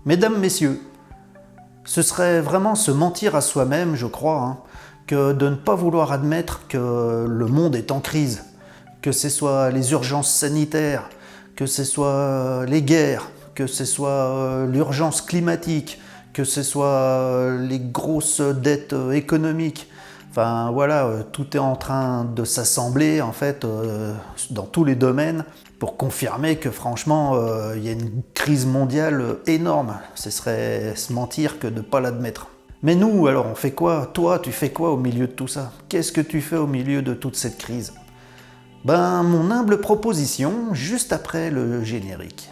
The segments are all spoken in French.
Mesdames, messieurs, ce serait vraiment se mentir à soi-même, je crois, que de ne pas vouloir admettre que le monde est en crise, que ce soit les urgences sanitaires, que ce soit les guerres, que ce soit l'urgence climatique, que ce soit les grosses dettes économiques. Enfin voilà, tout est en train de s'assembler en fait dans tous les domaines pour confirmer que franchement il y a une crise mondiale énorme. Ce serait se mentir que de ne pas l'admettre. Mais nous alors on fait quoi? Toi tu fais quoi au milieu de tout ça? Qu'est-ce que tu fais au milieu de toute cette crise? Ben mon humble proposition juste après le générique.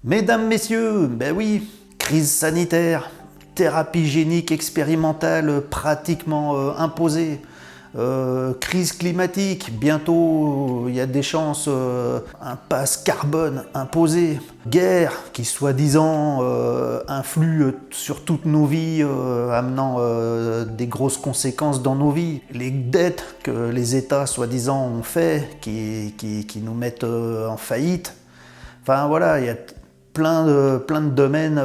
Mesdames, messieurs, ben oui, crise sanitaire, thérapie génique expérimentale pratiquement imposée, crise climatique, bientôt il y a des chances, un pass carbone imposé, guerre qui soi-disant influe sur toutes nos vies, amenant des grosses conséquences dans nos vies, les dettes que les États soi-disant ont fait, qui nous mettent en faillite. Enfin voilà, il y a plein de domaines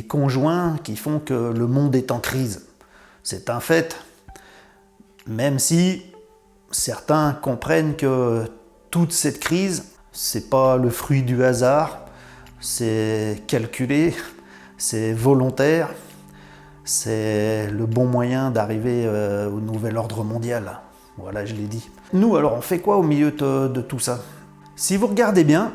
conjoints qui font que le monde est en crise. C'est un fait, même si certains comprennent que toute cette crise, c'est pas le fruit du hasard, c'est calculé, c'est volontaire, c'est le bon moyen d'arriver au nouvel ordre mondial. Voilà, je l'ai dit. Nous, alors, on fait quoi au milieu de tout ça? Si vous regardez bien,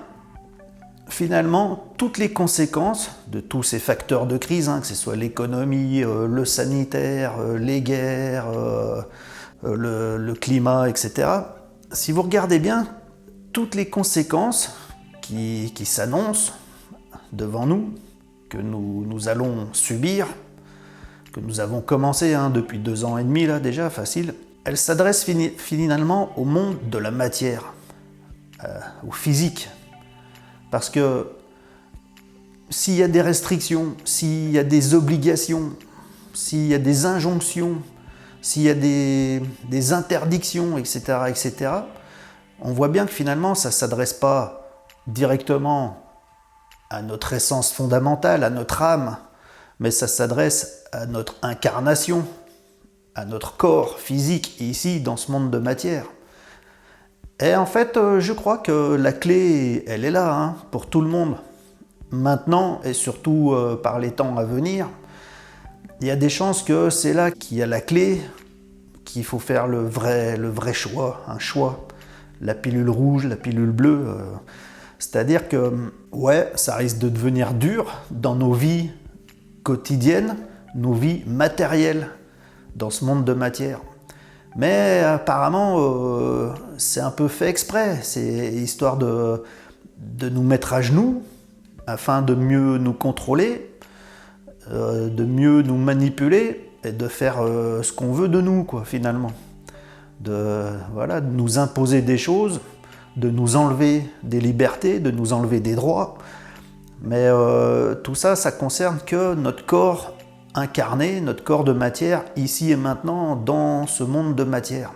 finalement, toutes les conséquences de tous ces facteurs de crise, que ce soit l'économie, le sanitaire, les guerres, le climat, etc. Si vous regardez bien, toutes les conséquences qui s'annoncent devant nous, que nous allons subir, que nous avons commencé depuis 2 ans et demi là déjà, facile, elles s'adressent finalement au monde de la matière, au physique. Parce que s'il y a des restrictions, s'il y a des obligations, s'il y a des injonctions, s'il y a des interdictions, etc., on voit bien que finalement, ça ne s'adresse pas directement à notre essence fondamentale, à notre âme, mais ça s'adresse à notre incarnation, à notre corps physique, ici, dans ce monde de matière. Et en fait, je crois que la clé, elle est là, pour tout le monde. Maintenant, et surtout par les temps à venir, il y a des chances que c'est là qu'il y a la clé, qu'il faut faire le vrai choix, un choix. La pilule rouge, la pilule bleue. C'est-à-dire que, ouais, ça risque de devenir dur dans nos vies quotidiennes, nos vies matérielles, dans ce monde de matière. Mais apparemment, c'est un peu fait exprès. C'est histoire de nous mettre à genoux afin de mieux nous contrôler, de mieux nous manipuler et de faire ce qu'on veut de nous, quoi, finalement. De nous imposer des choses, de nous enlever des libertés, de nous enlever des droits. Mais tout ça, ça concerne que notre corps incarner notre corps de matière ici et maintenant dans ce monde de matière.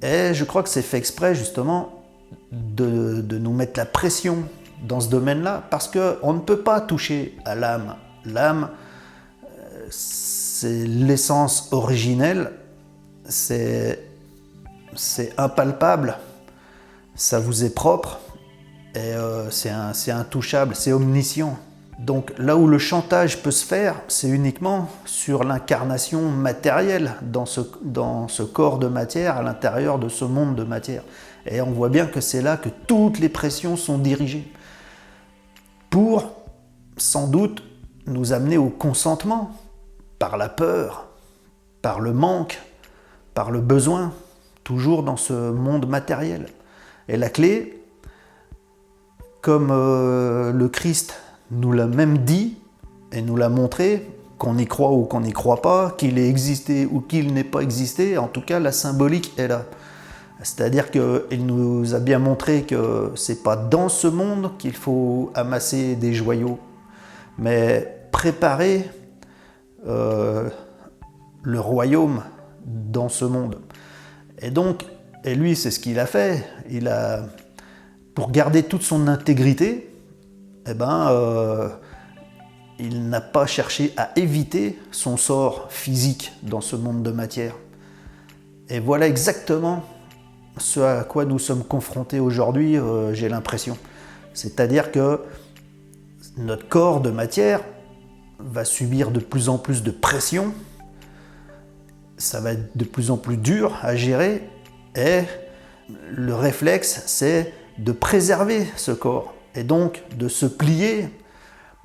Et je crois que c'est fait exprès justement de nous mettre la pression dans ce domaine-là parce qu'on ne peut pas toucher à l'âme. L'âme, c'est l'essence originelle, c'est impalpable, ça vous est propre et c'est intouchable, c'est omniscient. Donc là où le chantage peut se faire, c'est uniquement sur l'incarnation matérielle dans ce corps de matière, à l'intérieur de ce monde de matière. Et on voit bien que c'est là que toutes les pressions sont dirigées pour, sans doute, nous amener au consentement, par la peur, par le manque, par le besoin, toujours dans ce monde matériel. Et la clé, comme le Christ nous l'a même dit et nous l'a montré, qu'on y croit ou qu'on n'y croit pas, qu'il ait existé ou qu'il n'ait pas existé, en tout cas la symbolique est là. C'est-à-dire qu'il nous a bien montré que c'est pas dans ce monde qu'il faut amasser des joyaux, mais préparer le royaume dans ce monde. Et lui, c'est ce qu'il a fait. Pour garder toute son intégrité, il n'a pas cherché à éviter son sort physique dans ce monde de matière. Et voilà exactement ce à quoi nous sommes confrontés aujourd'hui, j'ai l'impression. C'est-à-dire que notre corps de matière va subir de plus en plus de pression, ça va être de plus en plus dur à gérer, et le réflexe, c'est de préserver ce corps, et donc de se plier,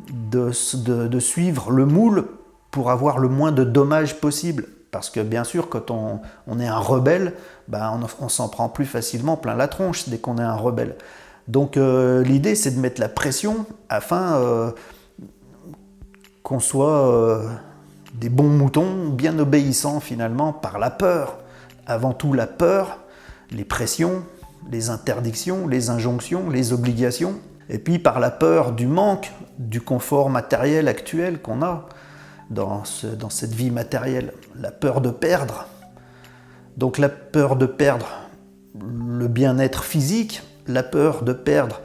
de suivre le moule pour avoir le moins de dommages possible. Parce que bien sûr, quand on est un rebelle, on s'en prend plus facilement plein la tronche dès qu'on est un rebelle. Donc l'idée, c'est de mettre la pression afin qu'on soit des bons moutons, bien obéissants finalement par la peur. Avant tout la peur, les pressions, les interdictions, les injonctions, les obligations. Et puis par la peur du manque, du confort matériel actuel qu'on a dans cette vie matérielle, la peur de perdre. Donc la peur de perdre le bien-être physique, la peur de perdre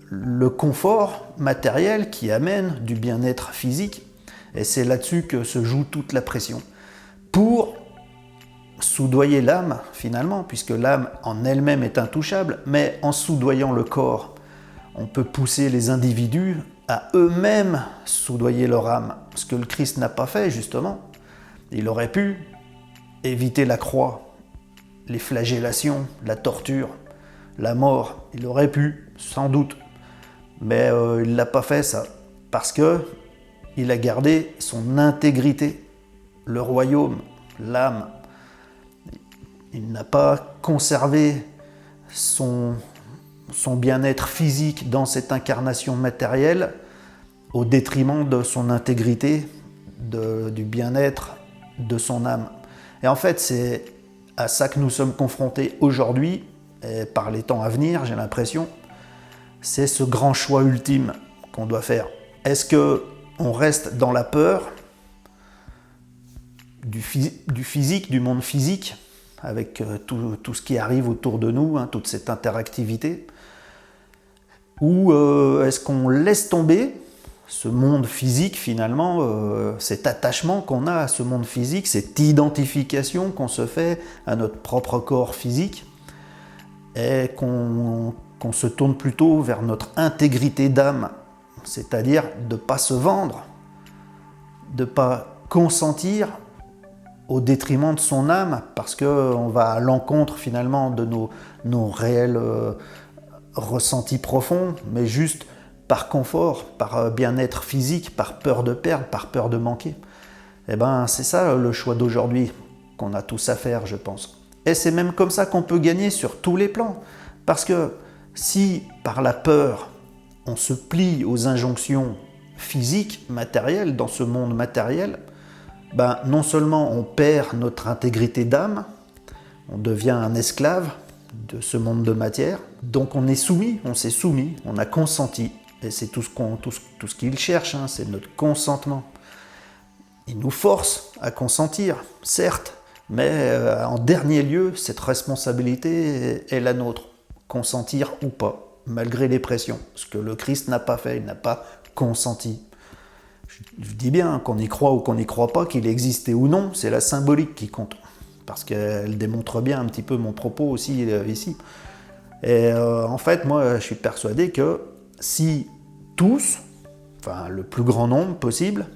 le confort matériel qui amène du bien-être physique. Et c'est là-dessus que se joue toute la pression. Pour soudoyer l'âme, finalement, puisque l'âme en elle-même est intouchable, mais en soudoyant le corps, on peut pousser les individus à eux-mêmes soudoyer leur âme. Ce que le Christ n'a pas fait, justement. Il aurait pu éviter la croix, les flagellations, la torture, la mort. Il aurait pu, sans doute. Mais il ne l'a pas fait, ça. Parce qu'il a gardé son intégrité, le royaume, l'âme. Il n'a pas conservé son bien-être physique dans cette incarnation matérielle au détriment de son intégrité, du bien-être de son âme. Et en fait, c'est à ça que nous sommes confrontés aujourd'hui, et par les temps à venir, j'ai l'impression. C'est ce grand choix ultime qu'on doit faire. Est-ce qu'on reste dans la peur du physique, du monde physique, avec tout ce qui arrive autour de nous, toute cette interactivité, ou est-ce qu'on laisse tomber ce monde physique finalement, cet attachement qu'on a à ce monde physique, cette identification qu'on se fait à notre propre corps physique, et qu'on se tourne plutôt vers notre intégrité d'âme, c'est-à-dire de ne pas se vendre, de ne pas consentir au détriment de son âme, parce qu'on va à l'encontre finalement de nos réels ressentis profonds, mais juste par confort, par bien-être physique, par peur de perdre, par peur de manquer. Eh ben, c'est ça le choix d'aujourd'hui qu'on a tous à faire, je pense. Et c'est même comme ça qu'on peut gagner sur tous les plans. Parce que si, par la peur, on se plie aux injonctions physiques, matérielles, dans ce monde matériel, non seulement on perd notre intégrité d'âme, on devient un esclave de ce monde de matière, donc on est soumis, on s'est soumis, on a consenti, et c'est tout ce qu'il cherche, c'est notre consentement. Il nous force à consentir, certes, mais en dernier lieu, cette responsabilité est la nôtre, consentir ou pas, malgré les pressions, ce que le Christ n'a pas fait, il n'a pas consenti. Je dis bien qu'on y croit ou qu'on n'y croit pas, qu'il existait ou non, c'est la symbolique qui compte, parce qu'elle démontre bien un petit peu mon propos aussi ici. Et en fait, moi, je suis persuadé que si tous, enfin le plus grand nombre possible,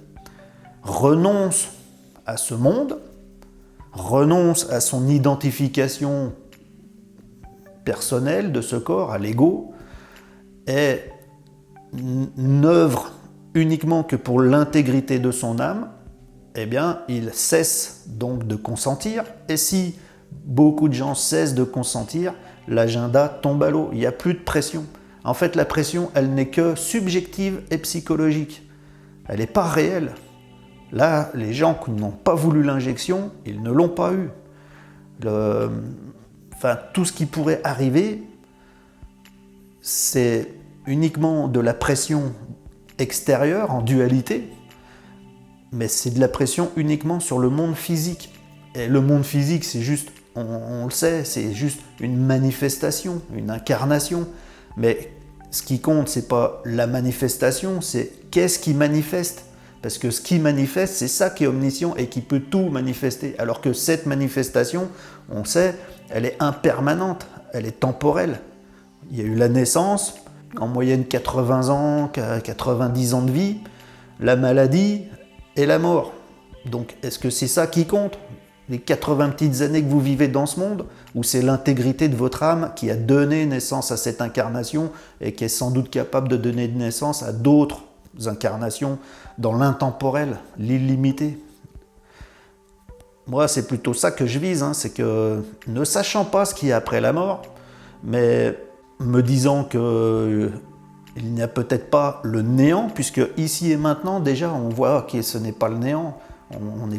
renoncent à ce monde, renoncent à son identification personnelle de ce corps, à l'ego, et n'œuvrent uniquement que pour l'intégrité de son âme, eh bien, il cesse donc de consentir. Et si beaucoup de gens cessent de consentir, l'agenda tombe à l'eau. Il n'y a plus de pression. En fait, la pression, elle n'est que subjective et psychologique. Elle n'est pas réelle. Là, les gens qui n'ont pas voulu l'injection, ils ne l'ont pas eu. enfin tout ce qui pourrait arriver, c'est uniquement de la pression extérieure en dualité, mais c'est de la pression uniquement sur le monde physique. Et le monde physique, c'est juste, on le sait, c'est juste une manifestation, une incarnation. Mais ce qui compte, c'est pas la manifestation, c'est qu'est-ce qui manifeste. Parce que ce qui manifeste, c'est ça qui est omniscient et qui peut tout manifester. Alors que cette manifestation, on sait, elle est impermanente, elle est temporelle. Il y a eu la naissance, en moyenne 80 ans, 90 ans de vie, la maladie et la mort. Donc est-ce que c'est ça qui compte? Les 80 petites années que vous vivez dans ce monde, ou c'est l'intégrité de votre âme qui a donné naissance à cette incarnation et qui est sans doute capable de donner naissance à d'autres incarnations dans l'intemporel, l'illimité? Moi, c'est plutôt ça que je vise, hein, c'est que, ne sachant pas ce qu'il y a après la mort, mais me disant qu'il n'y a peut-être pas le néant, puisque ici et maintenant, déjà, on voit que ce n'est pas le néant. On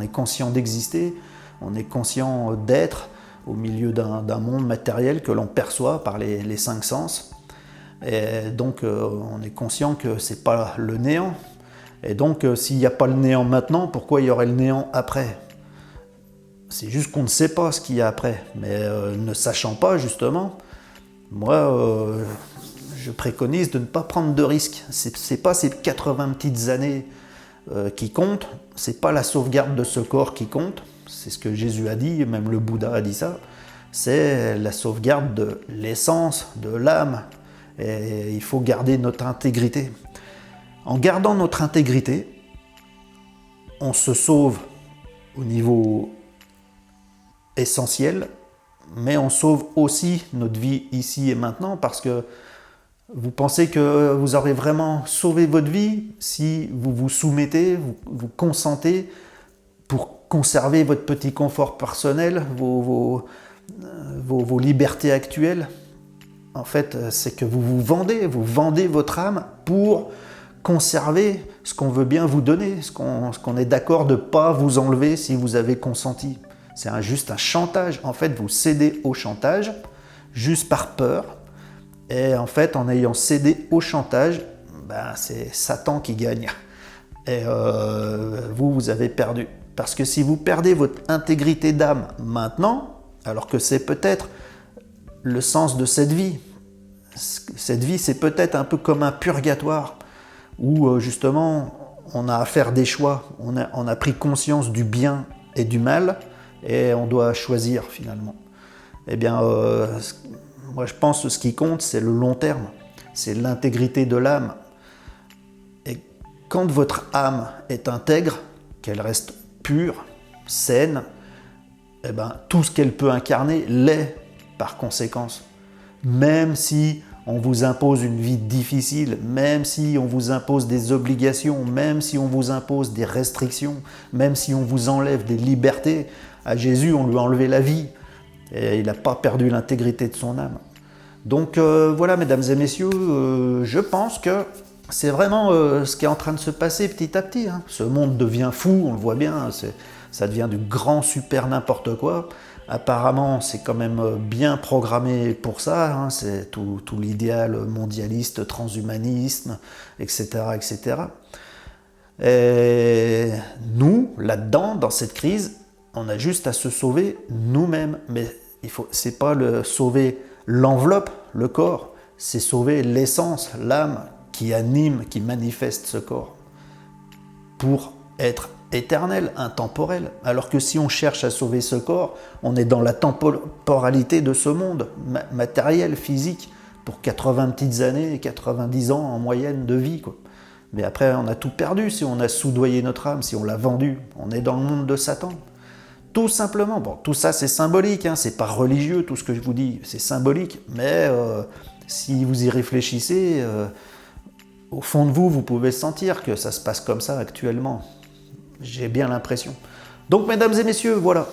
est conscient d'exister, on est conscient d'être au milieu d'un monde matériel que l'on perçoit par les cinq sens. Et donc, on est conscient que ce n'est pas le néant. Et donc, s'il n'y a pas le néant maintenant, pourquoi il y aurait le néant après? C'est juste qu'on ne sait pas ce qu'il y a après. Mais ne sachant pas, justement, moi, je préconise de ne pas prendre de risques. C'est pas ces 80 petites années qui comptent, c'est pas la sauvegarde de ce corps qui compte, c'est ce que Jésus a dit, même le Bouddha a dit ça, c'est la sauvegarde de l'essence, de l'âme. Et il faut garder notre intégrité. En gardant notre intégrité, on se sauve au niveau essentiel, mais on sauve aussi notre vie ici et maintenant, parce que vous pensez que vous aurez vraiment sauvé votre vie si vous vous soumettez, vous consentez pour conserver votre petit confort personnel, vos libertés actuelles. En fait, c'est que vous vendez votre âme pour conserver ce qu'on veut bien vous donner, ce qu'on est d'accord de ne pas vous enlever si vous avez consenti. C'est juste un chantage. En fait, vous cédez au chantage juste par peur. Et en fait, en ayant cédé au chantage, c'est Satan qui gagne. Et vous avez perdu. Parce que si vous perdez votre intégrité d'âme maintenant, alors que c'est peut-être le sens de cette vie c'est peut-être un peu comme un purgatoire, où justement, on a à faire des choix. On a pris conscience du bien et du mal, et on doit choisir finalement. Eh bien, moi je pense que ce qui compte, c'est le long terme, c'est l'intégrité de l'âme. Et quand votre âme est intègre, qu'elle reste pure, saine, eh ben, tout ce qu'elle peut incarner l'est par conséquence. Même si on vous impose une vie difficile, même si on vous impose des obligations, même si on vous impose des restrictions, même si on vous enlève des libertés, à Jésus on lui a enlevé la vie. Et il n'a pas perdu l'intégrité de son âme. Donc voilà, mesdames et messieurs, je pense que c'est vraiment ce qui est en train de se passer petit à petit. Hein. Ce monde devient fou, on le voit bien, ça devient du grand super n'importe quoi. Apparemment, c'est quand même bien programmé pour ça, hein. C'est tout l'idéal mondialiste, transhumanisme, etc., etc. Et nous, là-dedans, dans cette crise, on a juste à se sauver nous-mêmes. Mais c'est pas sauver l'enveloppe, le corps, c'est sauver l'essence, l'âme qui anime, qui manifeste ce corps, pour être éternel, intemporel. Alors que si on cherche à sauver ce corps, on est dans la temporalité de ce monde, matériel, physique, pour 80 petites années, 90 ans en moyenne de vie, quoi. Mais après, on a tout perdu si on a soudoyé notre âme, si on l'a vendue. On est dans le monde de Satan. Tout simplement. Bon, tout ça, c'est symbolique, hein, c'est pas religieux, tout ce que je vous dis, c'est symbolique. Mais si vous y réfléchissez, au fond de vous, vous pouvez sentir que ça se passe comme ça actuellement. J'ai bien l'impression. Donc, mesdames et messieurs, voilà.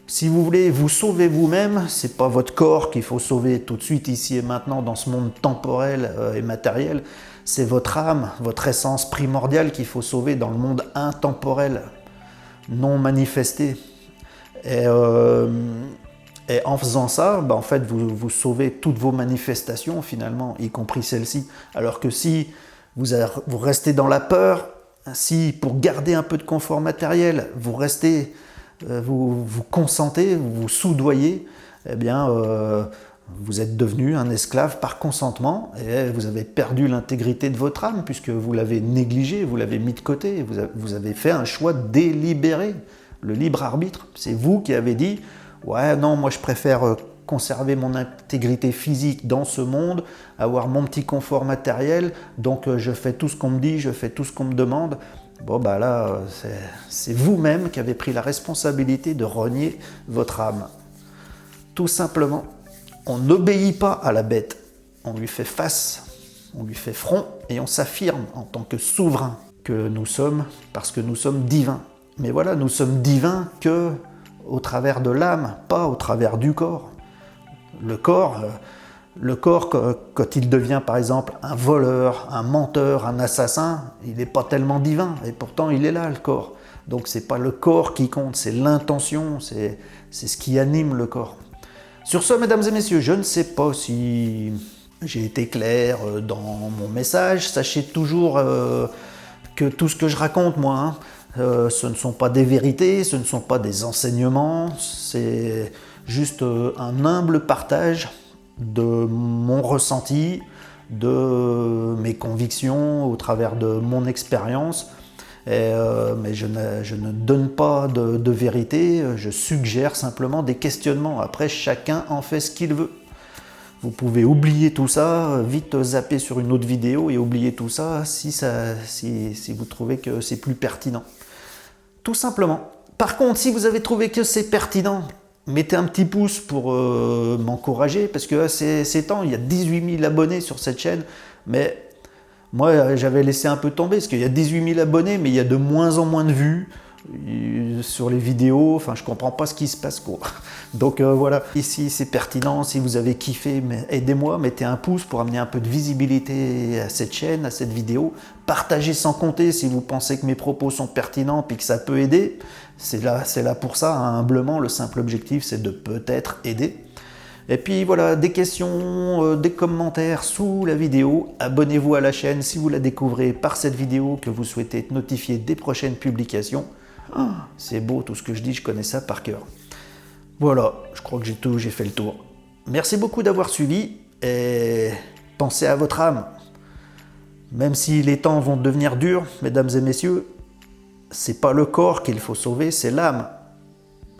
Si vous voulez vous sauver vous-même, c'est pas votre corps qu'il faut sauver tout de suite, ici et maintenant, dans ce monde temporel et matériel. C'est votre âme, votre essence primordiale qu'il faut sauver dans le monde intemporel, non manifesté. Et Et en faisant ça, en fait, vous sauvez toutes vos manifestations finalement, y compris celle-ci. Alors que si vous restez dans la peur, si pour garder un peu de confort matériel, vous restez, vous consentez, vous vous soudoyez, eh bien, vous êtes devenu un esclave par consentement et vous avez perdu l'intégrité de votre âme puisque vous l'avez négligé, vous l'avez mis de côté, vous avez fait un choix délibéré, le libre arbitre. C'est vous qui avez dit « Ouais, non, moi je préfère conserver mon intégrité physique dans ce monde, avoir mon petit confort matériel, donc je fais tout ce qu'on me dit, je fais tout ce qu'on me demande. » Bon, bah là, c'est vous-même qui avez pris la responsabilité de renier votre âme. Tout simplement. On n'obéit pas à la bête, on lui fait face, on lui fait front et on s'affirme en tant que souverain que nous sommes parce que nous sommes divins. Mais voilà, nous sommes divins que au travers de l'âme, pas au travers du corps. Le corps, quand il devient par exemple un voleur, un menteur, un assassin, il n'est pas tellement divin et pourtant il est là le corps. Donc c'est pas le corps qui compte, c'est l'intention, c'est ce qui anime le corps. Sur ce, mesdames et messieurs, je ne sais pas si j'ai été clair dans mon message. Sachez toujours que tout ce que je raconte, moi, ce ne sont pas des vérités, ce ne sont pas des enseignements, c'est juste un humble partage de mon ressenti, de mes convictions au travers de mon expérience. Mais je ne donne pas de vérité, je suggère simplement des questionnements. Après, chacun en fait ce qu'il veut. Vous pouvez oublier tout ça, vite zapper sur une autre vidéo et oublier tout ça si vous trouvez que c'est plus pertinent. Tout simplement. Par contre, si vous avez trouvé que c'est pertinent, mettez un petit pouce pour m'encourager, parce que ces temps, il y a 18 000 abonnés sur cette chaîne, mais moi, j'avais laissé un peu tomber, parce qu'il y a 18 000 abonnés, mais il y a de moins en moins de vues sur les vidéos. Enfin, je comprends pas ce qui se passe, quoi. Donc voilà, ici c'est pertinent, si vous avez kiffé, aidez-moi, mettez un pouce pour amener un peu de visibilité à cette chaîne, à cette vidéo. Partagez sans compter si vous pensez que mes propos sont pertinents puis que ça peut aider. C'est là pour ça, hein, humblement, le simple objectif c'est de peut-être aider. Et puis voilà, des questions, des commentaires sous la vidéo. Abonnez-vous à la chaîne si vous la découvrez par cette vidéo, que vous souhaitez être notifié des prochaines publications. Oh, c'est beau tout ce que je dis, je connais ça par cœur. Voilà, je crois que j'ai fait le tour. Merci beaucoup d'avoir suivi et pensez à votre âme. Même si les temps vont devenir durs, mesdames et messieurs, c'est pas le corps qu'il faut sauver, c'est l'âme.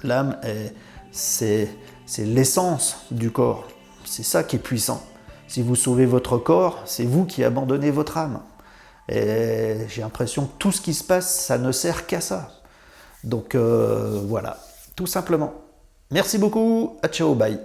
L'âme, c'est l'essence du corps. C'est ça qui est puissant. Si vous sauvez votre corps, c'est vous qui abandonnez votre âme. Et j'ai l'impression que tout ce qui se passe, ça ne sert qu'à ça. Donc voilà, tout simplement. Merci beaucoup, à ciao, bye.